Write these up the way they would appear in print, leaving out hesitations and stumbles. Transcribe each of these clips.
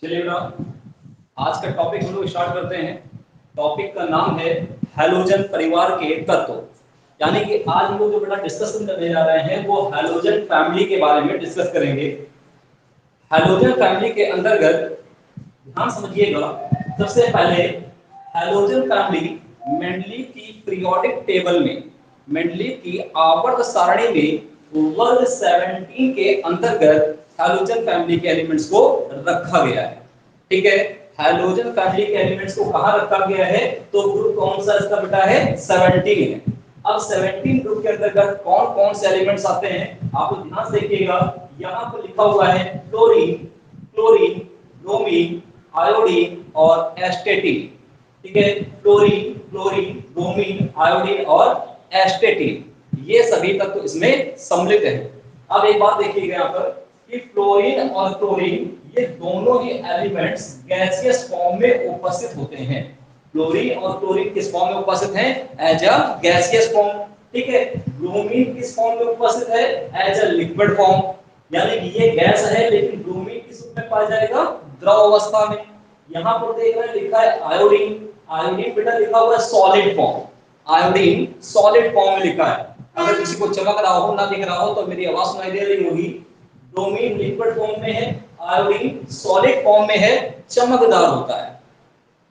चलिए बेटा, आज का टॉपिक हम लोग स्टार्ट करते हैं। टॉपिक का नाम है हैलोजन परिवार के तत्व। यानी कि आज हम लोग जो बेटा डिस्कशन करने जा रहे हैं वो हैलोजन फैमिली के बारे में डिस्कस करेंगे। हैलोजन फैमिली के अंतर्गत ध्यान समझिएगा, सबसे पहले हैलोजन फैमिली मेंडलीव की पीरियोडिक टेबल में, मेंडलीव की आवर्त सारणी में वर्ग 17 के अंतर्गत हैलोजन फैमिली के एलिमेंट्स को रखा गया है। ठीक है, हैलोजन फैमिली के एलिमेंट्स को कहां रखा गया है? तो ग्रुप कौन सा इसका बेटा है? 17 है। अब 17 ग्रुप के अंतर्गत कौन कौन से एलिमेंट्स आते हैं आप लोग ध्यान से देखिएगा। यहां पर लिखा हुआ है क्लोरीन, क्लोरीन, ब्रोमीन, आयोडीन और एस्टेटिन। ठीक है, क्लोरीन, क्लोरीन, ब्रोमीन, आयोडीन और एस्टेटिन, ये सभी तत्व तो इसमें सम्मिलित है। अब एक बात देखिएगा यहाँ पर कि फ्लोरीन और क्लोरीन ये दोनों ही एलिमेंट्स गैसियस फॉर्म में उपस्थित होते हैं। फ्लोरीन और क्लोरीन किस फॉर्म में उपस्थित हैं? As a gaseous form. ठीक है, ब्रोमीन किस फॉर्म में उपस्थित है? As a liquid form. यानी कि ये गैस है लेकिन ब्रोमीन किस रूप में पाया जाएगा? द्रव अवस्था में। यहाँ पर देख रहे हैं लिखा है आयोडीन, आयोडीन बेटा लिखा हुआ है solid form, iodine solid form में लिखा है। अगर किसी को चमक रहा हो, ना दिख रहा हो तो मेरी आवाज सुनाई दे रही होगी। ब्रोमीन लिक्विड फॉर्म में है, आयोडीन सॉलिड फॉर्म में है, चमकदार होता है,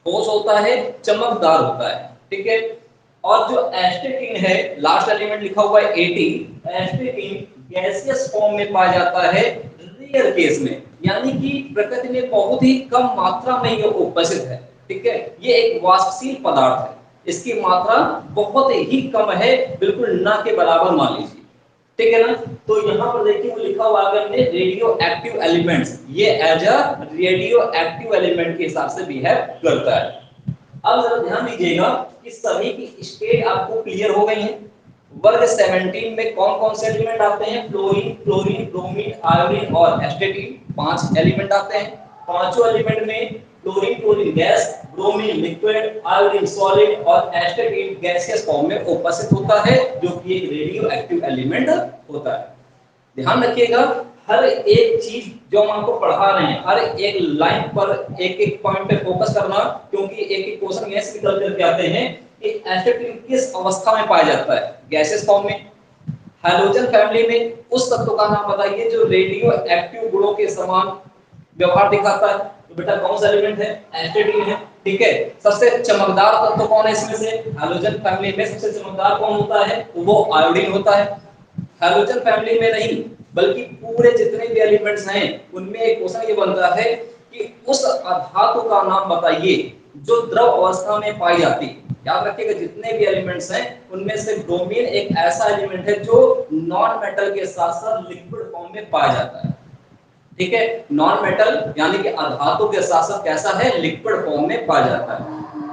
ठोस होता है, चमकदार होता है। ठीक है, और जो एस्टेटिन है, लास्ट एलिमेंट लिखा हुआ है 80, एस्टेटिन गैसियस फॉर्म में पाया जाता है रेयर केस में, यानी कि प्रकृति में बहुत ही कम मात्रा में ये उपस्थित है। ठीक है, ये एक वाष्पशील पदार्थ है, इसकी मात्रा बहुत ही कम है, बिल्कुल ना के बराबर मान लीजिए। ठीक है ना, तो यहाँ पर देखिए वो लिखा हुआ है हमने रेडियो एक्टिव एलिमेंट्स, ये as a radio active element के हिसाब से बिहेव करता है। अब जरा ध्यान दीजिएगा कि सभी की स्टेट आपको क्लियर हो गई है। वर्ग 17 में कौन कौन से एलिमेंट आते हैं? फ्लोरीन, क्लोरीन, ब्रोमीन, आयोडीन और एस्टेटिन, 5 एलिमेंट आते हैं। पांचों एलिमेंट में chlorine, chlorine gas, bromine liquid, iodine solid और एस्टेटिन गैसियस फॉर्म में उपस्थित होता है, जो कि एक रेडियो एक्टिव एलिमेंट होता है। ध्यान रखिएगा, हर एक चीज जो हम आपको पढ़ा रहे हैं, हर एक लाइन पर एक एक पॉइंट पे फोकस करना, क्योंकि एक एक क्वेश्चन ऐसे निकल करके आते हैं कि एस्टेटिन किस अवस्था में पाया जाता है? गैसेस फॉर्म में। हैलोजन फैमिली में उस तत्व का नाम बताइए जो रेडियो एक्टिव गुणों के समान व्यवहार दिखाता है। तो बेटा कौन सा एलिमेंट है? एस्टेटिन है। ठीक है, सबसे चमकदार तत्व कौन है इसमें से? हैलोजन फैमिली में सबसे चमकदार कौन होता है? वो आयोडीन होता है। हैलोजन फैमिली में नहीं बल्कि पूरे जितने भी एलिमेंट्स हैं उनमें एक क्वेश्चन ये बनता है कि उस धातु का नाम बताइए जो द्रव अवस्था में पाई जाती है। याद रखिएगा, जितने भी एलिमेंट्स हैं उनमें से ब्रोमीन एक ऐसा एलिमेंट है जो नॉन मेटल के साथ साथ लिक्विड फॉर्म में पाया जाता है। ठीक है, नॉन मेटल यानी कि अधातु के साथ साथ कैसा है? लिक्विड फॉर्म में पाया जाता है।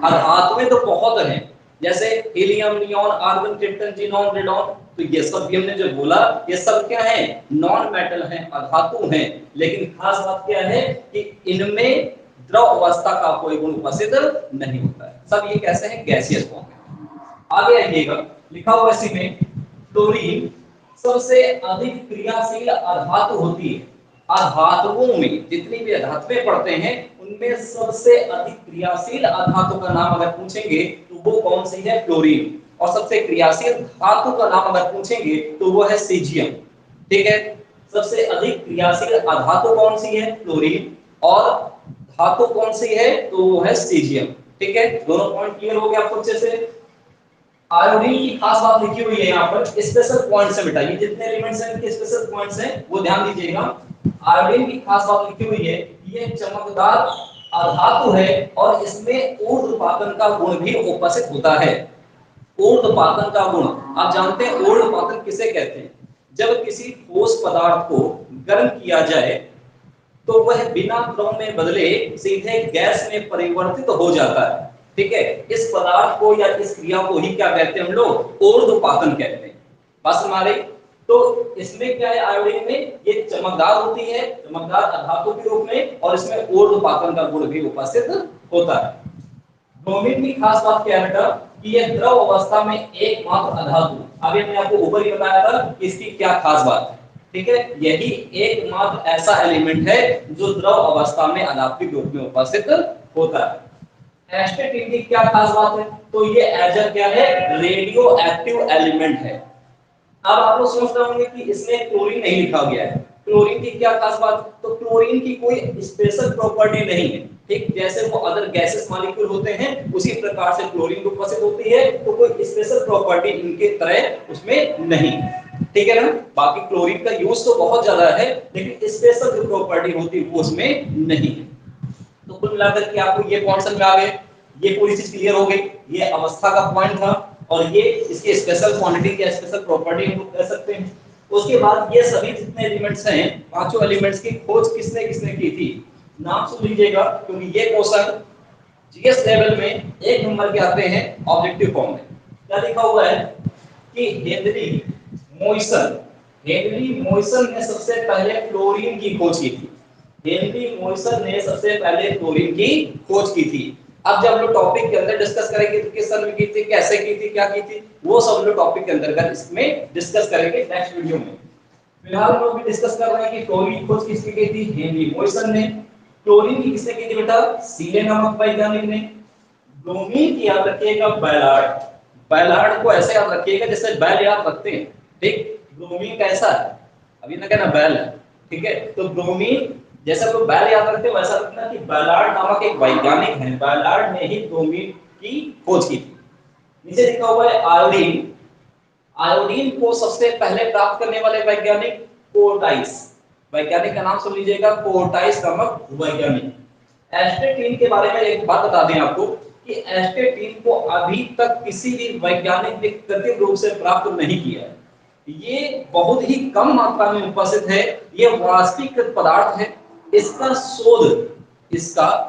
अधातु में तो बहुत है, जैसे helium, neon, argon, krypton, xenon, radon, तो ये सब भी हमने जो बोला ये सब क्या है? नॉन मेटल हैं, अधातु हैं। लेकिन खास बात क्या है कि इनमें द्रव अवस्था का कोई गुण उपस्थित नहीं होता है, सब ये कैसे हैं? गैसियस फॉर्म में। आगे आइएगा, लिखा हुआ इसी में क्लोरीन सबसे अधिक क्रियाशील अधातु होती है। अधातुओं में जितनी भी अधातुएं पढ़ते हैं उनमें सबसे अधिक क्रियाशील अधातु का नाम अगर पूछेंगे तो वो कौन सी है? क्लोरीन। और सबसे क्रियाशील धातु का नाम अगर पूछेंगे तो वो है सीजियम। ठीक है, सबसे अधिक क्रियाशील अधातु कौन सी है? क्लोरीन। और धातु कौन सी है? तो वो है सीजियम। ठीक है, दोनों पॉइंट क्लियर हो गए आपको अच्छे से। आयोडीन की खास बात लिखी हुई है यहाँ पर, स्पेशल पॉइंट्स है बेटा, ये जितने एलिमेंट्स हैं इनके स्पेशल पॉइंट्स हैं वो ध्यान दीजिएगा। आयोडीन की खास बात लिखी हुई है, ये चमकदार अधातु है और इसमें ऊर्ध्वपातन का गुण भी उपस्थित होता है। ऊर्ध्वपातन का गुण आप जानते हैं, ऊर्ध्वपातन किसे कहते हैं? जब किसी ठोस पदार्थ को गर्म किया जाए तो वह बिना द्रव में बदले सीधे गैस में परिवर्तित हो जाता है। ठीक है, इस पदार्थ को या इस क्रिया को ही क्या कहते हैं हम लोग? ऊर्ध्वपातन कहते हैं। बस हमारे तो इसमें क्या है? आयोडीन में ये चमकदार होती है, चमकदार अधातु के रूप में, और इसमें ऊर्ध्वपातन का गुण भी उपस्थित होता है। ब्रोमीन की खास बात क्या है बेटा कि यह द्रव अवस्था में एकमात्र अधातु, अभी हमने आपको ऊपर ही बताया था कि इसकी क्या खास बात है। ठीक है, यही एकमात्र ऐसा एलिमेंट है जो द्रव अवस्था में अनात्मिक रूप में उपस्थित होता है। एस्टेटिन की क्या खास बात है? तो ये एज क्या है, रेडियो एक्टिव एलिमेंट है। अब आप लोग सोच रहे होंगे कि इसमें क्लोरीन नहीं लिखा गया है, क्लोरीन की क्या खास बात? तो क्लोरीन की कोई स्पेशल प्रॉपर्टी नहीं है, ठीक जैसे वो अदर गैसेस मॉलिक्यूल होते हैं उसी प्रकार से क्लोरीन की उपस्थित होती है, तो कोई स्पेशल प्रॉपर्टी इनके तरह उसमें नहीं, ठीक है ना। बाकी क्लोरीन का यूज तो बहुत ज्यादा है, लेकिन स्पेशल जो प्रॉपर्टी होती है वो उसमें नहीं है। तो कुल मिलाकर के आपको ये पॉइंट समझ में आ गए, ये पूरी चीज क्लियर हो गई, ये अवस्था का पॉइंट था और ये इसके स्पेशल क्वांटिटी या स्पेशल प्रॉपर्टी हम लोग कह सकते हैं। उसके बाद ये सभी जितने एलिमेंट्स हैं, पांचों एलिमेंट्स की खोज किसने किसने की थी, नाम सुन लीजिएगा, क्योंकि ये क्वेश्चन जीएस लेवल में एक नंबर के आते हैं ऑब्जेक्टिव फॉर्म में। क्या लिखा हुआ है कि हेनरी मॉइसन, हेनरी मॉइसन ने सबसे पहले क्लोरीन की खोज की थी। हेनरी मॉइसन ने सबसे पहले क्लोरीन की खोज की थी। अब जब हम लोग टॉपिक के अंदर डिस्कस करेंगे तो किस सन में की थी, कैसे की थी, क्या की थी, वो सब लोग टॉपिक के अंतर्गत इसमें डिस्कस करेंगे नेक्स्ट वीडियो में। फिलहाल हम लोग भी डिस्कस कर रहे हैं कि क्लोरीन की खोज किसने की थी, हेनरी मॉइसन ने। क्लोरीन की किसने की थी बेटा, सीले नामक वैज्ञानिक ने। ब्रोमीन की याद रखिएगा बैलार्ड, बैलार्ड को ऐसे याद रखिएगा जैसे बैल याद रखते हैं, ठीक। ब्रोमीन कैसा है, अभी ना कहना बैल है, ठीक है। तो ब्रोमीन जैसा तो बैल याद रखते हैं वैसा रखना कि बैलार्ड नामक एक वैज्ञानिक है, बैलार्ड ने ही ब्रोमीन की खोज की थी। नीचे लिखा हुआ है आयोडीन, आयोडीन को सबसे पहले प्राप्त करने वाले वैज्ञानिक कोर्टाइस, वैज्ञानिक का नाम सुन लीजिएगा, कोर्टाइस नामक वैज्ञानिक। एस्टेटिन के बारे में एक बात बता दें आपको कि एस्टेटिन को अभी तक किसी भी वैज्ञानिक ने कृत्रिम रूप से प्राप्त नहीं किया है, ये बहुत ही कम मात्रा में उपस्थित है, ये वाष्पीकृत पदार्थ है। इसका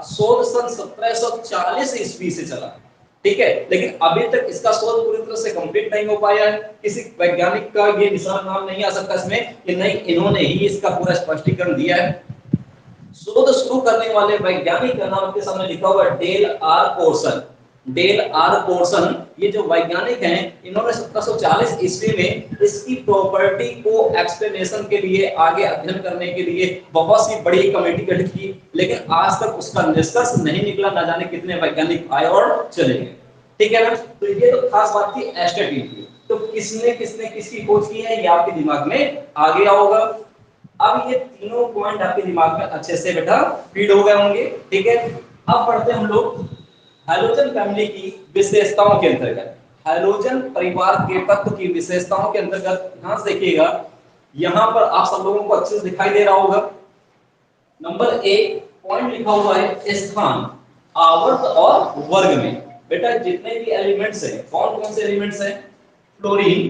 शोध सन 1740 ईस्वी से चला, ठीक है, लेकिन अभी तक इसका शोध पूरी तरह से कंप्लीट नहीं हो पाया है। किसी वैज्ञानिक का ये निशान नाम नहीं आ सकता इसमें कि नहीं इन्होंने ही इसका पूरा स्पष्टीकरण दिया है। शोध शुरू करने वाले वैज्ञानिक का नाम आपके सामने लिखा हुआ है डेल आर पोर्सन, डेल आर पोर्सन, ये जो वैज्ञानिक हैं इन्होंने 1740 ईस्वी में इसकी प्रॉपर्टी को एक्सप्लेनेशन के लिए आगे अध्ययन करने के लिए बहुत सी बड़ी कमेटी गठित की, लेकिन आज तक उसका निष्कर्ष नहीं निकला, ना जाने कितने वैज्ञानिक आए और चले गए, ठीक है ना। तो ये तो खास बात थी एस्टेटिन की। तो किसने किसने किसकी खोज की है ये आपके दिमाग में आ गया होगा। अब ये तीनों पॉइंट आपके दिमाग में अच्छे से बेटा फीड हो गए होंगे, ठीक है। अब पढ़ते हैं हम लोग हैलोजन फैमिली की विशेषताओं के अंतर्गत, हैलोजन परिवार के तत्व की विशेषताओं के अंतर्गत ध्यान से देखिएगा। यहां पर आप सब लोगों को अच्छे से दिखाई दे रहा होगा। नंबर 1 पॉइंट लिखा हुआ है स्थान, आवर्त और वर्ग में। बेटा जितने भी एलिमेंट्स हैं, कौन कौन से एलिमेंट्स हैं, फ्लोरीन,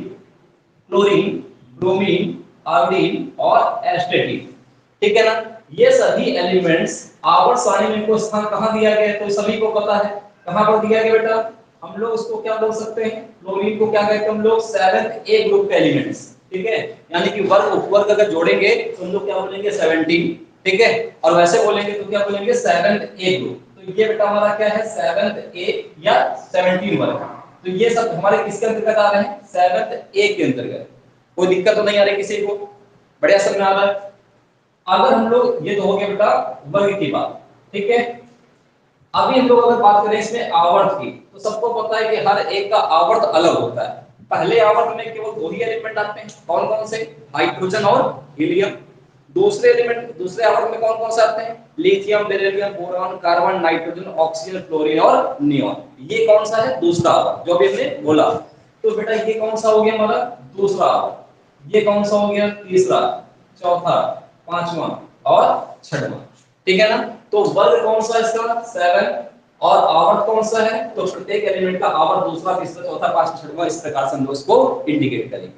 क्लोरीन, ब्रोमीन, आयोडीन और एस्टेटिन, ठीक है ना। ये सभी एलिमेंट्स आवर्त सारणी में को स्थान कहां दिया गया है, तो सभी को पता है कहां पर दिया गया बेटा। हम लोग उसको क्या बोल सकते हैं, क्लोरीन को क्या कहते हैं हम लोग, 7th ए ग्रुप के एलिमेंट्स, ठीक है। यानी कि वर्ग उपवर्ग अगर जोड़ेंगे तो हम लोग क्या बोलेंगे 17, ठीक है। और वैसे बोलेंगे तो क्या बोलेंगे 7th ए ग्रुप। तो ये बेटा हमारा क्या है 7th ए या 17 वर्ग। तो ये सब हमारे किसके अंतर्गत आ रहे हैं, 7th ए के अंतर्गत। कोई दिक्कत तो नहीं आ रही किसी को, बढ़िया समझ में आ रहा है। अगर हम लोग, ये तो हो गया बेटा वर्ग की बात, ठीक है। अभी हम लोग अगर बात करें इसमें आवर्त की, तो सबको पता है कि हर एक का आवर्त अलग होता है। पहले आवर्त में केवल 2 ही एलिमेंट आते हैं, कौन कौन से, हाइड्रोजन और हीलियम। दूसरे एलिमेंट, दूसरे आवर्त में कौन कौन से आते हैं, lithium, beryllium, boron, carbon, nitrogen, oxygen, fluorine और नियॉन। ये कौन सा है, दूसरा आवर्त, जो भी हमने बोला। तो बेटा ये कौन सा हो गया हमारा दूसरा आवर्त, ये कौन सा हो गया तीसरा, चौथा, पांचवा और छठवां, ठीक है ना। तो वर्ग कौन सा है इसका 7, और आवर्त कौन सा है, तो प्रत्येक एलिमेंट का आवर्त दूसरा, तीसरा, चौथा, पांचवा, छठवां, इस प्रकार से हम लोग इसको इंडिकेट करेंगे,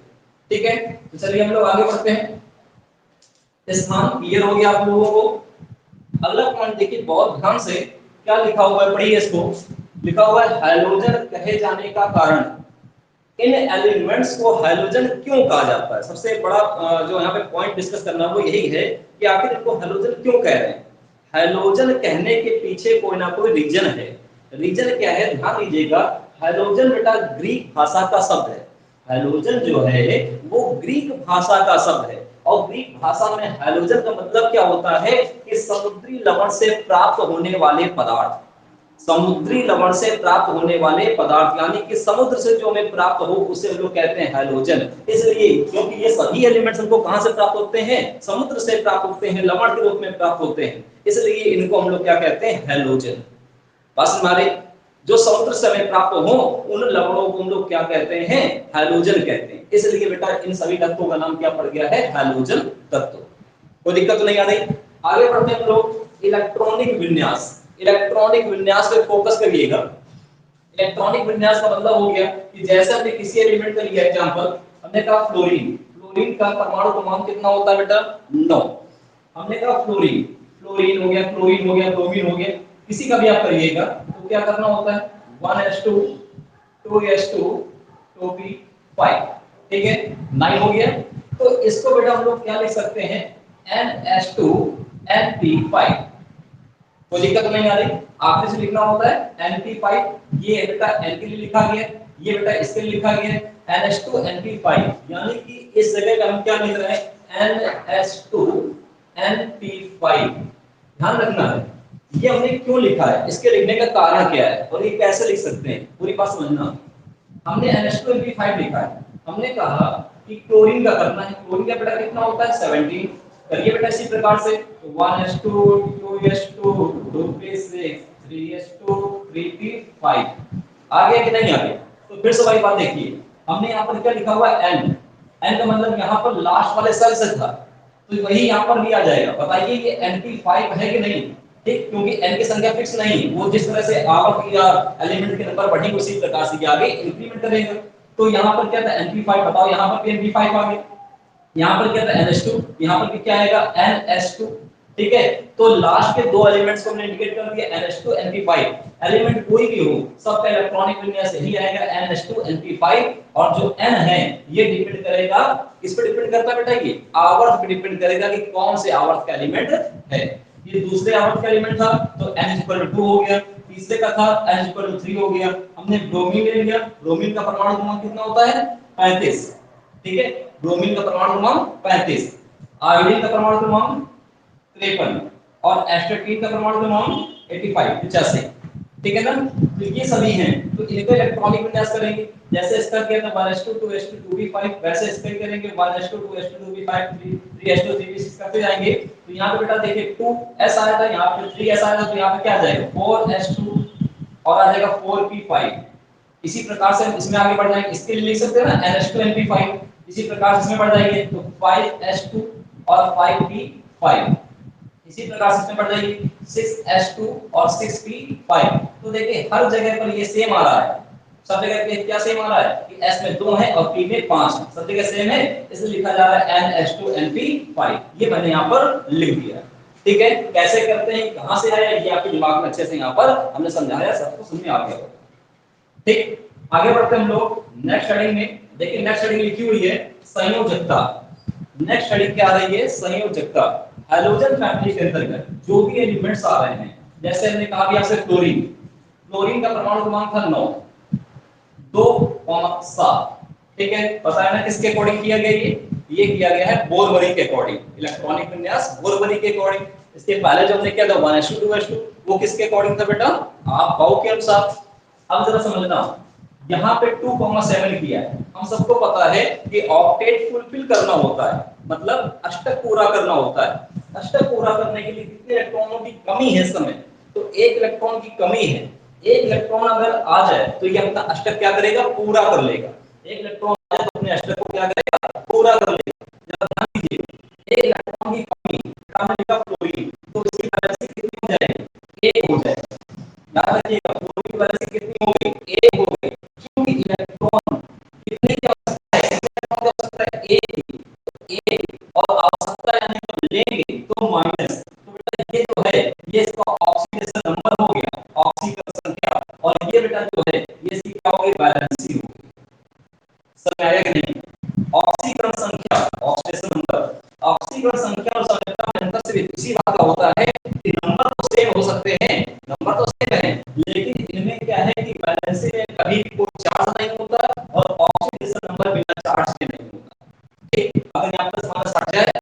ठीक है। तो चलिए हम लोग आगे बढ़ते हैं। स्थान क्लियर हो गया आप लोगों को। अगला पॉइंट देखिए बहुत ध्यान से, क्या लिखा हुआ है, पढ़िए इसको। लिखा हुआ है हैलोजन कहे जाने का कारण, इन एलिमेंट्स को हैलोजन क्यों कहा जाता है। सबसे बड़ा जो यहाँ पे पॉइंट डिस्कस करना वो यही है कि आखिर इनको हैलोजन क्यों कह रहे हैं। हैलोजन कहने के पीछे कोई ना कोई रीजन है। रीजन क्या है, ध्यान दीजिएगा। हैलोजन बेटा ग्रीक भाषा का शब्द है। हैलोजन जो है वो ग्रीक भाषा का शब्द है। और ग्रीक भाषा में हैलोजन का मतलब क्या होता है कि समुद्री लवण से प्राप्त होने वाले पदार्थ, समुद्री लवण से प्राप्त होने वाले पदार्थ, यानी कि समुद्र से जो हमें प्राप्त हो उसे हम लोग कहते हैं हैलोजन। इसलिए क्योंकि ये सभी एलिमेंट्स हमको कहां से प्राप्त होते हैं, समुद्र से प्राप्त होते हैं, लवण के रूप में प्राप्त होते हैं, इसलिए इनको हम लोग क्या कहते हैं, हैलोजन। बस हमारे जो समुद्र से हमें प्राप्त हो उन लवणों को हम लोग क्या कहते हैं, हैलोजन कहते हैं। इसलिए बेटा इन सभी तत्वों का नाम क्या पड़ गया है, हैलोजन तत्व। कोई दिक्कत तो नहीं आ रही। आगे बढ़ते हैं हम लोग इलेक्ट्रॉनिक विन्यास। इलेक्ट्रॉनिक विन्यास पे फोकस करिएगा। इलेक्ट्रॉनिक विन्यास का मतलब हो गया कि जैसे हमने किसी एलिमेंट का लिया एग्जांपल, हमने कहा फ्लोरीन, फ्लोरीन का परमाणु क्रमांक कितना होता है बेटा, 9। हमने कहा फ्लोरीन, फ्लोरीन हो गया, क्लोरीन हो गया, ब्रोमीन हो गया, किसी का भी आप करिएगा तो क्या करना होता है, 1s2 2s2 2p5, ठीक है, 9 हो गया। तो इसको बेटा हम लोग क्या लिख सकते हैं, NH2 NP5। कोई दिक्कत नहीं आ रही। आखिर से लिखना होता है NP5, ये बेटा N के लिए लिखा गया, ये बेटा इसके लिए लिखा गया NH2 NP5, यानी कि इस जगह पे हम क्या लिख रहे हैं, NH2 NP5। ध्यान रखना है ये हमने क्यों लिखा है, इसके लिखने का कारण क्या है और ये कैसे लिख सकते हैं, पूरी बात समझना। हमने NH2 NP5 लिखा है, हमने कहा कि क्लोरीन का करना है, क्लोरीन का बेटा कितना होता है, 17। करिए बेटा इसी प्रकार से 1s2 2s2 2p6 3s2 3p5। आ गया कि नहीं आ गया? तो फिर से वही बात देखिए, हमने यहाँ पर क्या लिखा हुआ है, n। n का मतलब यहाँ पर लास्ट वाले सेल से था, तो वही यहाँ पर भी आ जाएगा। बताइए ये NP5 है कि नहीं, ठीक, क्योंकि n की संख्या फिक्स नहीं, वो जिस तरह से आवर्त या एलिमेंट के नंबर बढ़ेंगे उसी प्रकार से आगे इंक्रीमेंट करेगा। तो यहाँ पर क्या था, NP5, बताओ यहाँ पर भी NP5 आ गया, यहाँ पर क्या था NH2, यहाँ पर भी क्या आएगा NS2, ठीक है। तो लास्ट के दो एलिमेंट्स को हमने इंडिकेट कर दिया NH2 NP5। एलिमेंट कोई भी हो सबका इलेक्ट्रॉनिक विन्यास यही आएगा NH2 NP5, और जो N है ये डिपेंड करेगा, किस पे डिपेंड करता है बेटा, ये आवर्त पे डिपेंड करेगा कि कौन से आवर्त का एलिमेंट है। ये दूसरे आवर्त का एलिमेंट था तो N=2 हो गया, तीसरे का था N=3 हो गया। हमने ब्रोमीन ले लिया, ब्रोमीन का परमाणु क्रमांक कितना होता है, 35, ठीक है, ब्रोमीन का परमाणु क्रमांक 35, आयोडीन का परमाणु क्रमांक 53 और एस्टाटीन का परमाणु क्रमांक 85, ठीक है ना। तो ये सभी हैं, तो इनका इलेक्ट्रॉनिक विन्यास करेंगे। जैसे इसका क्या था 1s2 2s2 2p5, वैसे इसका करेंगे 1s2 2s2 2p5 3s2 3p6 करते जाएंगे। तो यहाँ पे बेटा देखिए 2s आया था, यहाँ पे 3s आया था, तो यहाँ पे क्या आ जाएगा 4s2 और आ जाएगा 4p5। इसी प्रकार से इसमें आगे बढ़ जाएंगे, इसके लिए लिख सकते हैं ना NH2 NP5। इसी प्रकार से इसमें बढ़ जाएंगे तो 5s2 और 5p5। इसी प्रकार से इसमें बढ़ जाएगी 6s2 और 6p5। तो देखिए हर जगह पर ये सेम आ रहा है, सब जगह पे क्या सेम आ रहा है कि s में 2 है और p में 5 है, सब जगह सेम है, इसलिए लिखा जा रहा है NH2 NP5। ये मैंने यहाँ पर लिख दिया, ठीक है। कैसे करते हैं, कहां से आया, ये आपके दिमाग में अच्छे से यहाँ पर हमने समझाया, सबको समझ में आ गया, ठीक। आगे बढ़ते हैं हम लोग नेक्स्ट हेडिंग में। देखिए नेक्स्ट हेडिंग लिखी हुई है संयोजकता। नेक्स्ट हेडिंग क्या आ रही है, संयोजकता। हैलोजन फैमिली के अंतर्गत जो भी एलिमेंट्स आ रहे हैं, जैसे हमने कहा भी आपसे क्लोरीन, क्लोरीन का परमाणु क्रमांक था 9 2,7, ठीक है। पता है ना किसके अकॉर्डिंग किया गया, ये किया गया है बोरबरी के अकॉर्डिंग, इलेक्ट्रॉनिक विन्यास बोरबरी के अकॉर्डिंग। इसके पहले जो हमने किया था 1s2 2s2 वो किसके अकॉर्डिंग था बेटा, आप भाव के अनुसार। अब जरा समझना, यहाँ पे 2,7 किया है, हम सबको पता है कि ऑक्टेट फुलफिल करना होता है, मतलब अष्टक पूरा करना होता है। अष्टक पूरा करने के लिए कितने इलेक्ट्रॉनों की कमी है इस समय, तो एक इलेक्ट्रॉन की कमी है। एक इलेक्ट्रॉन अगर आ जाए तो ये अपना अष्टक क्या करेगा, पूरा कर लेगा। एक इलेक्ट्रॉन आ जाए तो अपने अष्टक को क्या करेगा, पूरा कर लेगा। जरा ध्यान दीजिए, एक इलेक्ट्रॉन की कमी, हमने लिखा फ्लोरीन, तो इसकी वैलेंसी कितनी हो जाएगी, 1 हो जाएगी। याद रखिएगा फ्लोरीन की वैलेंसी कितनी हो गई, 1 हो गई, क्योंकि इलेक्ट्रॉन कितने की आवश्यकता है, इलेक्ट्रॉन की आवश्यकता है 1 की, तो 1 और आवश्यकता यानी जब लेंगे तो माइनस, तो बेटा ये जो है ये इसका ऑक्सीडेशन नंबर हो गया, ऑक्सीकरण संख्या, और ये बेटा जो है ये इसकी क्या हो गई, वैलेंसी हो गई। समझ आया कि नहीं, ऑक्सीकरण संख्या ऑक्सीडेशन नंबर, ऑक्सीकरण संख्या और संयोजकता में अंतर सिर्फ इसी बात का होता है कि नंबर तो सेम हो सकते हैं, नंबर तो सेम है, लेकिन इनमें क्या है कि वैलेंसी में कभी भी कोई चार्ज नहीं होता और ऑक्सीडेशन नंबर बिना चार्ज के नहीं होता, ठीक। अगर यहां पर समान हट जाए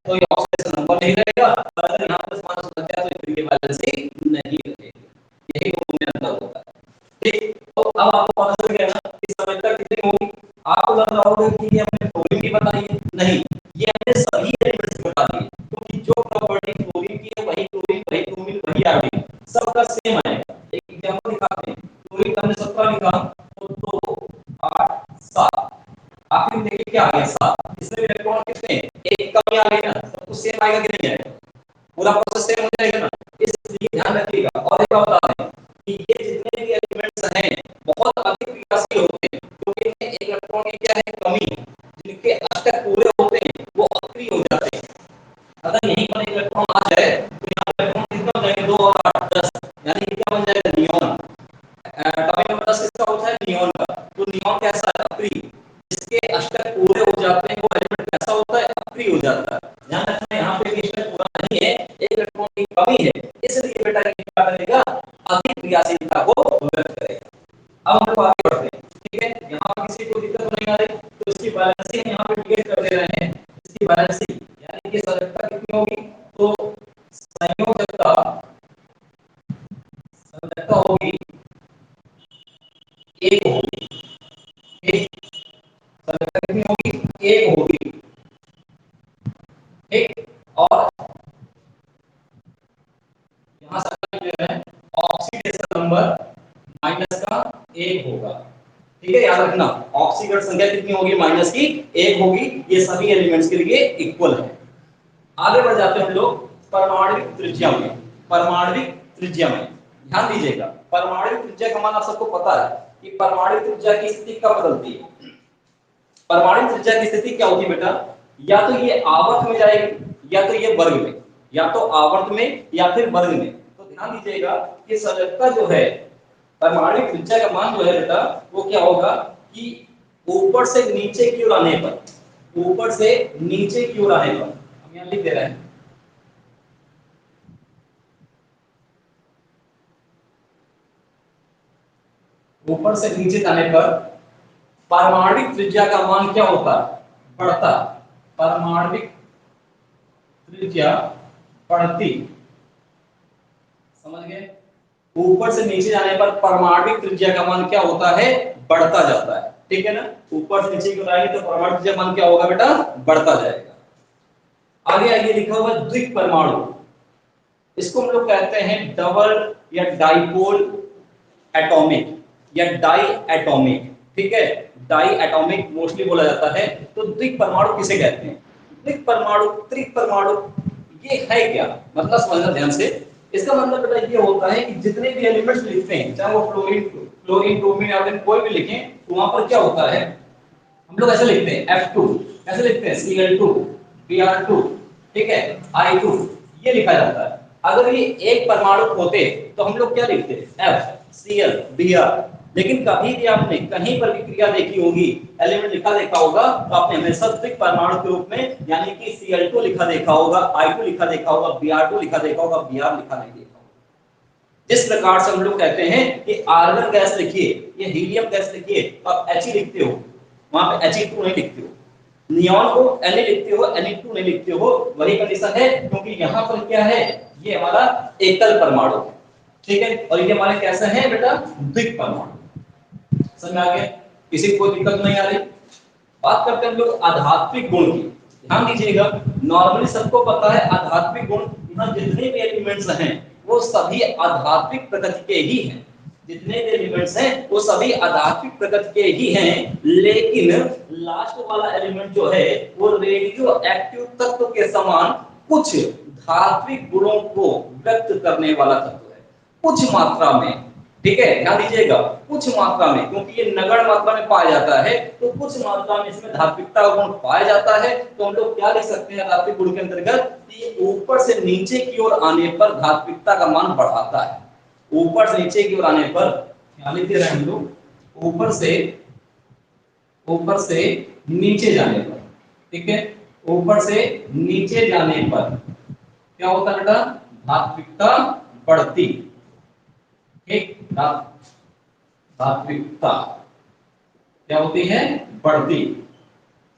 क्लोरीन की बताइए, नहीं, ये हमने सभी एलिमेंट्स की बता दी, क्योंकि जो प्रॉपर्टी क्लोरीन की है वही क्लोरीन, वही ब्रोमीन, वही आयोडीन सबका सेम आएगा। एक एग्जांपल दिखाते हैं, क्लोरीन का हमने 17 लिखा, तो 2 8 7, आखिर में देखिए क्या आ गया 7, इसमें इलेक्ट्रॉन कितने हैं, एक कम आ गया ना, सब कुछ सेम आएगा कि नहीं आएगा, पूरा प्रोसेस सेम हो जाएगा ना। इसलिए ध्यान रखिएगा। और एक बात बता दें कि ये जितने भी एलिमेंट्स हैं बहुत अधिक क्रियाशील होते हैं, क्योंकि इनमें एक इलेक्ट्रॉन की क्या है, कमी है। जिनके अष्टक पूरे होते हैं वो अक्रिय हो जाते हैं। अगर यहीं पर एक इलेक्ट्रॉन आ जाए तो यहाँ पे इलेक्ट्रॉन कितने हो जाएंगे, 2 और 8 10, यानी कि क्या बन जाएगा, नियॉन। टॉपिक नंबर 10 किसका होता है, नियॉन का। तो नियॉन कैसा है, अक्रिय। जिसके अष्टक पूरे हो जाते हैं वो एलिमेंट कैसा होता है, अक्रिय हो जाता है। ध्यान रखना यहाँ पे भी अष्टक पूरा नहीं है, एक इलेक्ट्रॉन की कमी है, इसलिए बेटा ये क्या करेगा, अधिक क्रियाशीलता को व्यक्त करेगा। अब हम लोग आगे बढ़ते हैं, ठीक है। यहाँ पर किसी को दिक्कत नहीं आ रही, तो इसकी बैलेंसिंग यहाँ पे डिक्लेयर कर दे रहे हैं। इसकी बैलेंसिंग यानी कि संयोजकता कितनी होगी, तो संयोजकता होगी 1 होगी, ठीक। संयोजकता कितनी होगी, 1 होगी, ठीक। और यहाँ से जो है ऑक्सीडेशन नंबर माइनस का 1 होगा, ठीक है। याद रखना ऑक्सीकरण संख्या कितनी होगी, माइनस की 1 होगी। ये सभी एलिमेंट्स के लिए इक्वल है। आगे बढ़ जाते हैं हम लोग परमाणविक त्रिज्या में। परमाणविक त्रिज्या में ध्यान दीजिएगा, परमाणविक त्रिज्या का मान आप सबको पता है कि परमाणु त्रिज्या की स्थिति कब बदलती है। परमाणु त्रिज्या की स्थिति क्या होती है बेटा, या तो ये आवर्त में जाएगी या तो ये वर्ग में, या तो आवर्त में या फिर वर्ग में। तो ध्यान दीजिएगा कि संयोजकता जो है, परमाणु त्रिज्या का मान जो है बेटा वो क्या होगा कि ऊपर से नीचे की ओर आने पर, ऊपर से नीचे की ओर आने पर, हम यहां लिख दे रहे हैं, ऊपर से नीचे जाने पर परमाणविक त्रिज्या का मान क्या होता है, बढ़ता। परमाणविक त्रिज्या बढ़ती, समझ गए। ऊपर से नीचे जाने पर परमाणविक त्रिज्या का मान क्या होता है, बढ़ता जाता है, ठीक है ना। ऊपर से नीचे की ओर आएंगे तो परमाणु त्रिज्या मान क्या होगा बेटा, बढ़ता जाएगा। आगे आगे लिखा हुआ द्विक परमाणु, इसको हम लोग कहते हैं डबल या डाइपोल एटॉमिक या डाई एटॉमिक, ठीक है। डाई एटॉमिक मोस्टली बोला जाता है। तो द्विक परमाणु किसे कहते हैं, द्विक परमाणु, त्रिक परमाणु, ये है क्या, मतलब समझना ध्यान से। इसका मतलब बेटा ये होता है कि जितने भी एलिमेंट्स लिखते हैं, चाहे वो फ्लोरीन ब्रोमीन या कोई भी लिखें, तो वहां पर क्या होता है, हम लोग ऐसे लिखते हैं F2, ऐसे लिखते हैं Cl2, Br2, ठीक है, I2, ये लिखा जाता है। अगर ये एक परमाणु होते तो हम लोग क्या लिखते हैं, F, Cl, Br। लेकिन कभी भी आपने कहीं पर भी क्रिया देखी होगी, एलिमेंट लिखा देखा होगा, तो आपने हमेशा त्रिक परमाणु के रूप में यानी कि Cl2 लिखा देखा होगा, I2 लिखा देखा होगा, Br2 लिखा देखा होगा, Br लिखा नहीं देखा होगा। जिस प्रकार से हम लोग कहते हैं कि आर्गन गैस लिखिए या हीलियम गैस लिखिए तो आप He लिखते हो, वहां पे He2 नहीं लिखते हो। नियॉन को Na लिखते हो, Ne2 नहीं लिखते हो, वही कंडीशन है, क्योंकि यहाँ पर क्या है, ये हमारा एकल परमाणु है, ठीक है। और ये हमारे कैसे हैं बेटा, द्विक परमाणु। समझ में आ गया, किसी को कोई दिक्कत नहीं आ रही। बात करते हैं हम लोग आध्यात्मिक गुण की। ध्यान दीजिएगा, नॉर्मली सबको पता है आध्यात्मिक गुण, यहाँ जितने भी एलिमेंट्स हैं वो सभी आध्यात्मिक प्रकृति के ही हैं। जितने भी एलिमेंट्स हैं वो सभी आध्यात्मिक प्रकृति के ही हैं, लेकिन लास्ट वाला एलिमेंट जो है वो रेडियो एक्टिव तत्व के समान कुछ धात्विक गुणों को व्यक्त करने वाला तत्व है, कुछ मात्रा में, ठीक है। ध्यान दीजिएगा, कुछ मात्रा में, क्योंकि ये नगण्य मात्रा में पाया जाता है, तो कुछ मात्रा में इसमें धात्विकता गुण पाया जाता है। तो हम लोग क्या लिख सकते हैं धात्विक गुण के अंतर्गत, कि ऊपर से नीचे की ओर आने पर धात्विकता का मान बढ़ाता है। ऊपर से नीचे की ओर आने पर क्या लिख दे रहे हैं हम लोग, ऊपर से नीचे जाने पर, ठीक है, ऊपर से नीचे जाने पर क्या होता है बेटा, धात्विकता बढ़ती, ठीक। धात्विकता क्या होती है, बढ़ती,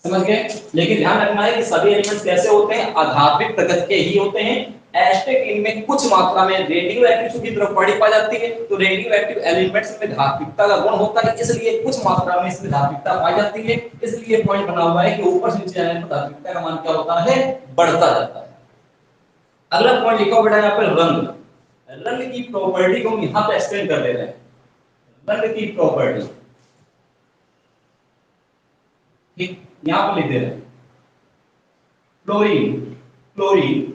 समझ गए। लेकिन ध्यान रखना है कि सभी एलिमेंट्स कैसे होते हैं, आधात्मिक प्रकृति के ही होते हैं, एस्टेटिन में कुछ मात्रा में रेडियो एक्टिव की प्रॉपर्टी पाई जाती है, तो रेडियो एक्टिव एलिमेंट्स में धात्विकता का गुण होता है, इसलिए कुछ मात्रा में इसमें धात्विकता पाई जाती है, इसलिए पॉइंट बना हुआ है कि ऊपर से नीचे जाने पर धात्विकता का मान क्या होता है, बढ़ता जाता है। अगला पॉइंट लिखा हुआ है यहाँ पे रंग, रंग की प्रॉपर्टी को हम यहाँ पे एक्सप्लेन कर दे रहे हैं। रंग की प्रॉपर्टी ठीक यहाँ पर लिख दे रहे हैं, क्लोरीन, क्लोरीन,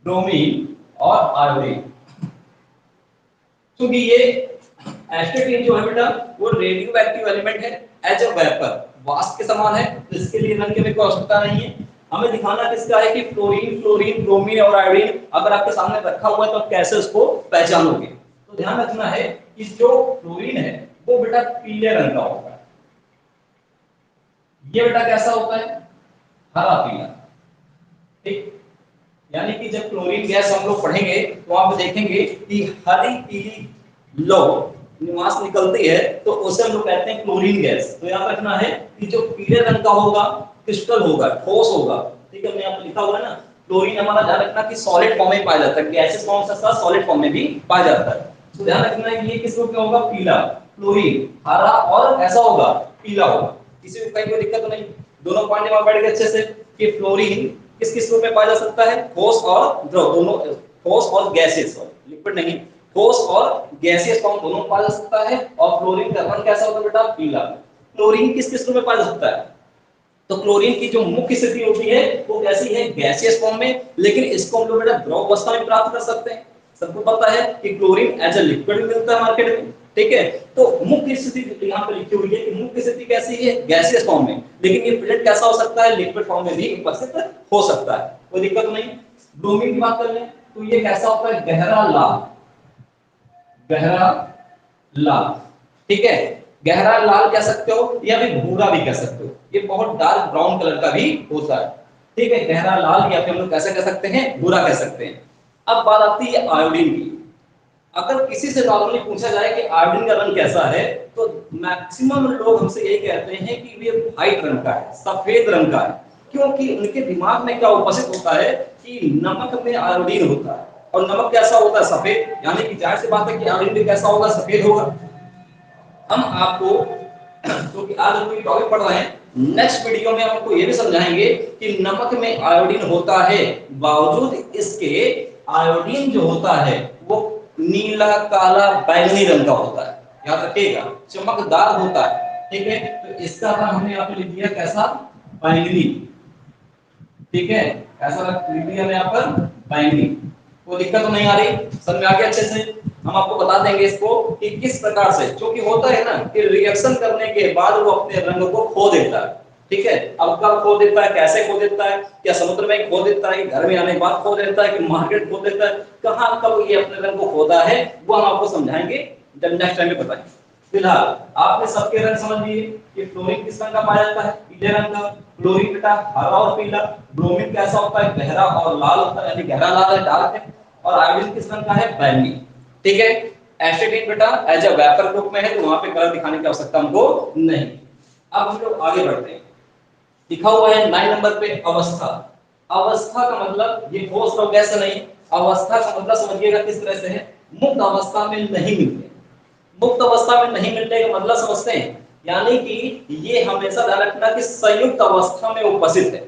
ब्रोमीन और आयोडीन। क्योंकि ये एस्टेटिन जो है बेटा वो रेडियो एक्टिव एलिमेंट है, एज अ वेपर वाष्प के समान है, तो इसके लिए रंग की कोई आवश्यकता नहीं है। हमें दिखाना किसका है कि फ्लोरीन, फ्लोरीन, ब्रोमीन और आयोडीन अगर आपके सामने रखा हुआ है तो आप कैसे उसको पहचानोगे। तो ध्यान रखना है कि जो फ्लोरीन है वो बेटा पीले रंग का होगा, ये बेटा कैसा होता है, हरा पीला। ठीक, यानी कि जब क्लोरीन गैस हम लोग पढ़ेंगे तो आप देखेंगे कि हरी पीली लौ निवास निकलती है, तो उसे हम लोग कहते हैं क्लोरीन गैस। तो याद रखना है कि जो पीले रंग का होगा क्रिस्टल होगा, ठोस होगा। ठीक है, यहाँ पे लिखा हुआ है ना, क्लोरीन हमारा ध्यान रखना कि सॉलिड फॉर्म में पाया जाता है, गैसेस फॉर्म से साथ सॉलिड फॉर्म में भी पाया जाता है। तो ध्यान रखना है कि ये किस रूप में होगा, पीला। क्लोरीन हरा और ऐसा होगा पीला होगा, किसी को कहीं कोई दिक्कत तो नहीं। दोनों पॉइंट में पढ़ के अच्छे से कि फ्लोरीन किस किस रूप में पाया जा सकता है, ठोस और द्रव दोनों, ठोस और गैसेस, लिक्विड नहीं, ठोस और गैसियस फॉर्म दोनों पाया जा सकता है। और क्लोरीन का रंग कैसा होता है बेटा, पीला। क्लोरीन किस किस रूप में पाया जा सकता है, तो क्लोरीन की जो मुख्य स्थिति होती है वो कैसी है, गैसियस फॉर्म में, लेकिन इसको हम लोग बेटा द्रव अवस्था में प्राप्त कर सकते हैं। सबको पता है कि क्लोरीन एज अ लिक्विड मिलता है मार्केट में। ठीक है, तो मुख्य स्थिति यहाँ पे लिखी हुई है कि मुख्य स्थिति कैसी है, गैसियस फॉर्म में, लेकिन ये प्रेजेंट कैसा हो सकता है, लिक्विड फॉर्म में भी उपस्थित हो सकता है, कोई दिक्कत नहीं। ब्रोमीन की बात कर लें तो ये कैसा होता है, गहरा लाल, गहरा लाल। ठीक है, गहरा लाल कह सकते हो या फिर भूरा भी कह सकते हो, ये बहुत डार्क ब्राउन कलर का भी होता है। ठीक है, गहरा लाल या फिर हम लोग कैसे कह सकते हैं, भूरा कह सकते हैं। अब बात आती है आयोडीन की। अगर किसी से नॉर्मली पूछा जाए कि आयोडीन का रंग कैसा है, तो मैक्सिमम लोग हमसे यही कहते हैं कि ये व्हाइट रंग का है, सफेद रंग का है, क्योंकि उनके दिमाग में क्या उपस्थित होता है कि नमक में आयोडीन होता है, और नमक कैसा होता है, सफेद, यानी कि जाहिर सी बात है कि आयोडीन भी कैसा होगा, सफेद होगा। हम आपको क्योंकि आज हम टॉपिक पढ़ रहे हैं, नेक्स्ट वीडियो में हम आपको ये भी समझाएंगे कि नमक में आयोडीन होता है, बावजूद इसके आयोडीन जो होता है वो नीला, काला, बैंगनी रंग का होता है, याद रखिएगा, चमकदार होता है। ठीक है, तो इसका रंग हमने यहाँ पे लिख दिया कैसा, बैंगनी। ठीक है, ऐसा लिख दिया यहाँ पर बैंगनी, कोई दिक्कत तो नहीं आ रही, समझ में आ गया अच्छे से। हम आपको बता देंगे इसको कि किस प्रकार से, क्योंकि होता है ना कि रिएक्शन करने के बाद वो अपने रंग को खो देता है। ठीक है, अब कब खो देता है, कैसे खो देता है, क्या समुद्र में खो देता है, कि घर में आने के बाद खो देता है, कि मार्केट खो देता है, कहाँ कब ये अपने रंग को खोता है, वो हम आपको समझाएंगे जब नेक्स्ट टाइम में बताएंगे। फिलहाल आपने सबके रंग समझ लिए कि फ्लोरीन किस रंग का पाया जाता है, पीले रंग का। क्लोरीन बेटा हरा और पीला। ब्रोमीन कैसा होता है, गहरा और लाल होता है, यानी गहरा लाल है, डार्क है। और आयोडीन किस रंग का है, बैंगनी। ठीक है, एस्टेटिन बेटा एज अ वेपर ग्रुप में है, तो वहां पे कलर दिखाने की आवश्यकता हमको नहीं। अब हम लोग आगे बढ़ते हैं, लिखा हुआ है 9 नंबर पे अवस्था। अवस्था का मतलब ये ठोस और गैस नहीं, अवस्था का मतलब समझिएगा किस तरह से है, मुक्त अवस्था में नहीं मिलते। मुक्त अवस्था में नहीं मिलने का मतलब समझते हैं, यानी कि ये हमेशा ध्यान रखना कि संयुक्त अवस्था में उपस्थित है।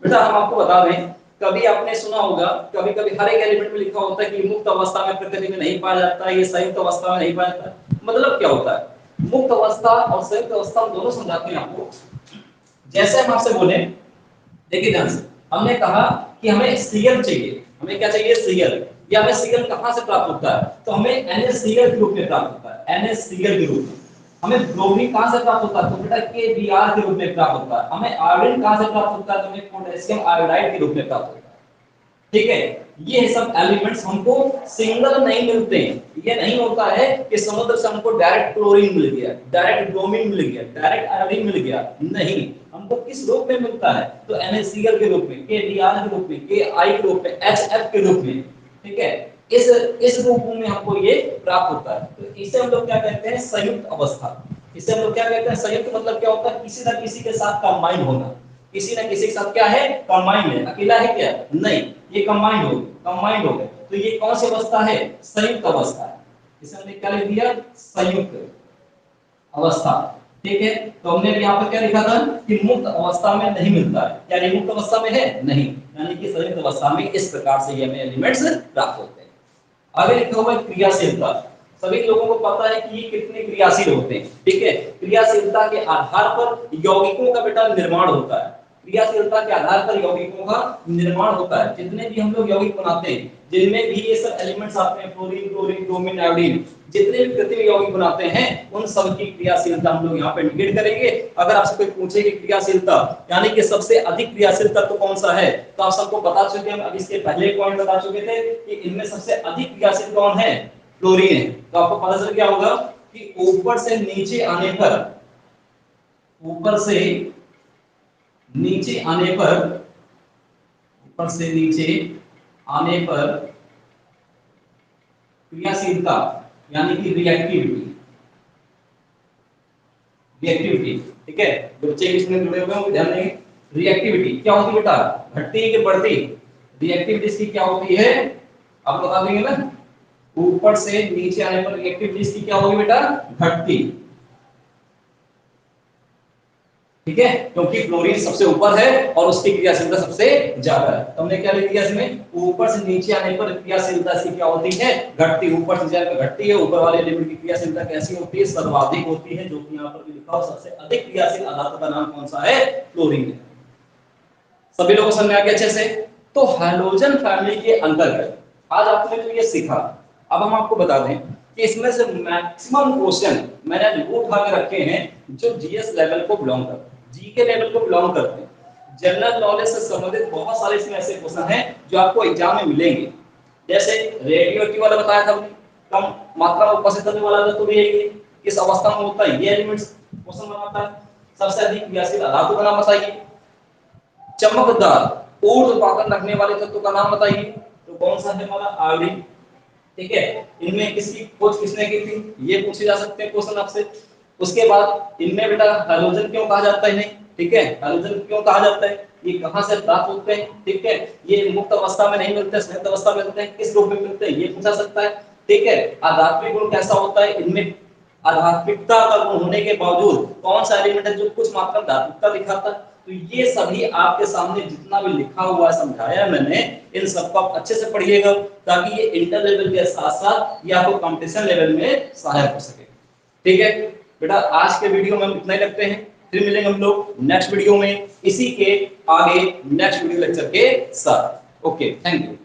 बेटा हम आपको बता दें, कभी आपने सुना होगा, कभी कभी हर एक एलिमेंट में लिखा होता है कि मुक्त अवस्था में प्रतिबिंब नहीं पाया जाता है, ये संयुक्त अवस्था में नहीं पाया जाता है। मतलब क्या होता है, मुक्त अवस्था और संयुक्त अवस्था हम दोनों समझाते हैं आपको। जैसे हम आपसे बोले, देखिए ध्यान से, हमने कहा कि हमें Cl चाहिए, हमें क्या चाहिए, Cl, या हमें Cl कहां से प्राप्त होता है, तो हमें NaCl के रूप में प्राप्त होता है, NaCl के रूप में। हमें ब्रोमीन कहां से प्राप्त होता है, तो बेटा KBr के रूप में प्राप्त होता है। हमें आयोडीन कहां से प्राप्त होता है, तो हमें पोटेशियम आयोडाइड के रूप में प्राप्त होता है। ठीक है, ये सब एलिमेंट्स हमको सिंगल नहीं मिलते हैं। ये नहीं होता है कि समुद्र से हमको डायरेक्ट क्लोरीन मिल गया, डायरेक्ट ब्रोमीन मिल गया, डायरेक्ट आयोडीन मिल गया, नहीं, हमको किस रूप में मिलता है, तो NaCl के रूप में, KBr के रूप में, Ki के रूप में, HF के रूप में। ठीक है, इस रूप में हमको ये प्राप्त होता है। तो इसे हम लोग क्या कहते हैं, संयुक्त अवस्था। इसे हम लोग क्या कहते हैं, संयुक्त मतलब क्या होता है, किसी न किसी के साथ कंबाइन होना। किसी ना किसी के साथ क्या है, कंबाइंड है, अकेला है क्या, नहीं, ये कंबाइंड हो गए। तो ये कौन सी अवस्था है, संयुक्त अवस्था है। इसे हमने क्या लिख दिया, संयुक्त अवस्था। ठीक है, तो हमने भी यहाँ पर क्या लिखा था कि मुक्त अवस्था में नहीं मिलता है, क्या ये मुक्त अवस्था में है, नहीं, यानी कि संयुक्त अवस्था में इस प्रकार से ये हमें एलिमेंट्स प्राप्त होते हैं। आगे लिखा हुआ है क्रियाशीलता। सभी लोगों को पता है कि ये कितने क्रियाशील होते हैं। ठीक है, क्रियाशीलता के आधार पर यौगिकों का बेटा निर्माण होता है। क्रियाशीलता के आधार पर यौगिकों का निर्माण होता है। जितने भी हम लोग यौगिक बनाते हैं, जिनमें भी ये सब एलिमेंट्स आते हैं, फ्लोरीन, क्लोरीन, ब्रोमीन, आयोडीन, जितने भी कृत्रिम यौगिक बनाते हैं उन सब की क्रियाशीलता हम लोग यहाँ पे इंडिकेट करेंगे। अगर आपसे कोई पूछे कि क्रियाशीलता यानी कि सबसे अधिक क्रियाशील तत्व कौन सा है, तो आप सबको बता चुके हैं, अब इसके पहले पॉइंट बता चुके थे कि इनमें सबसे अधिक क्रियाशील कौन है, क्लोरीन है। तो आपको पता चल गया होगा कि ऊपर से नीचे आने पर, ऊपर से नीचे आने पर, ऊपर से नीचे आने पर क्रियाशीलता यानी कि रिएक्टिविटी, रिएक्टिविटी, ठीक है, बच्चे इसमें जुड़े हुए हैं वो ध्यान देंगे। रिएक्टिविटी क्या होती है बेटा, घटती है कि बढ़ती, रिएक्टिविटी इसकी क्या होती है, आप बता देंगे ना, ऊपर से नीचे आने पर रिएक्टिविटी इसकी क्या होगी बेटा, घटती। ठीक है, क्योंकि क्लोरीन सबसे ऊपर है और उसकी क्रियाशीलता सबसे ज्यादा है। तो हमने क्या लिख दिया इसमें, ऊपर से नीचे आने पर क्रियाशीलता इसकी क्या होती है, घटती, ऊपर से नीचे आने पर घटती है। ऊपर वाले एलिमेंट की क्रियाशीलता कैसी होती है, सर्वाधिक होती है, जो कि यहाँ पर भी लिखा हो, सबसे अधिक क्रियाशील अधातु का नाम कौन सा है, क्लोरीन है। सभी लोगों को समझ में आ गया अच्छे से। तो हैलोजन फैमिली के अंतर्गत आज आपने तो ये सीखा। अब हम आपको बता दें कि इसमें से मैक्सिमम क्वेश्चन मैंने वो उठा के रखे हैं जो जीएस लेवल को बिलोंग करते हैं, जी के लेवल को बिलोंग करते हैं। जनरल नॉलेज से संबंधित बहुत सारे इसमें ऐसे क्वेश्चन हैं जो आपको एग्जाम में मिलेंगे। जैसे रेडियोएक्टिव वाला बताया था, कम मात्रा में उपस्थित होने वाला तो भी है, किस अवस्था में होता है, ये एलिमेंट्स क्वेश्चन बनाता है। सबसे अधिक क्रियाशील अधातु का नाम बताइए। चमकदार ऊर्ध्वपातन रखने वाले तत्व का नाम बताइए, तो कौन सा है हमारा, आयोडीन। ठीक है, इनमें किसकी खोज किसने की थी, ये पूछे जा सकते हैं क्वेश्चन आपसे। उसके बाद इनमें बेटा हैलोजन क्यों कहा जाता है इन्हें, ठीक है, हैलोजन क्यों कहा जाता है, ये कहां से प्राप्त होते हैं, ठीक है, ये मुक्त अवस्था में नहीं मिलते, संयुक्त अवस्था में मिलते हैं, किस रूप में मिलते हैं, ये पूछा सकता है। ठीक है, आधात्मिक गुण कैसा होता है, इनमें आधात्मिकता का गुण होने के बावजूद कौन सा एलिमेंट है जो कुछ मात्रा में धात्विकता दिखाता है। तो ये सभी आपके सामने जितना भी लिखा हुआ है, समझाया मैंने, इन सबको आप अच्छे से पढ़िएगा ताकि ये इंटर लेवल के साथ साथ ये आपको कंपटीशन लेवल में सहायक हो सके। ठीक है बेटा, आज के वीडियो में हम इतना ही रखते हैं, फिर मिलेंगे हम लोग नेक्स्ट वीडियो में इसी के आगे नेक्स्ट वीडियो लेक्चर के साथ। Okay, thank you.